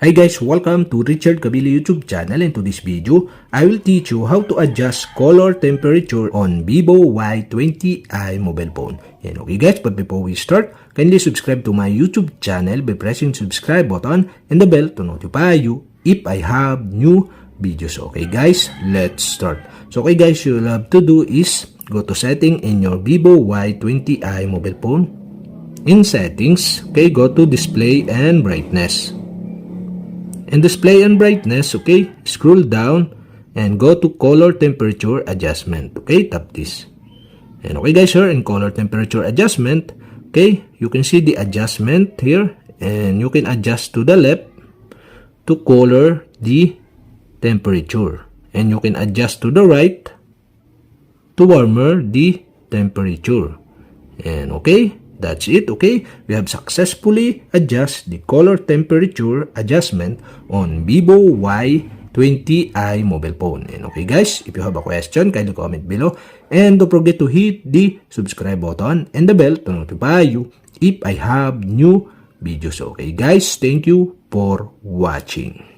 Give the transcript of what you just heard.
Hi guys, welcome to Richard Cabile YouTube channel, and to this video, I will teach you how to adjust color temperature on ViVO Y20i mobile phone. And okay guys, but before we start, kindly subscribe to my YouTube channel by pressing subscribe button and the bell to notify you if I have new videos. Okay guys, let's start. So okay guys, you'll have to do is go to setting in your ViVO Y20i mobile phone. In settings, okay, go to display and brightness. In display and brightness, okay, scroll down and go to color temperature adjustment. Okay, tap this. And okay guys, here in color temperature adjustment, okay, you can see the adjustment here, and you can adjust to the left to color the temperature, and you can adjust to the right to warmer the temperature. And okay, that's it. Okay, we have successfully adjusted the color temperature adjustment on ViVO Y20i mobile phone. And okay guys, if you have a question, kindly comment below, and don't forget to hit the subscribe button and the bell to notify you if I have new videos. Okay guys, thank you for watching.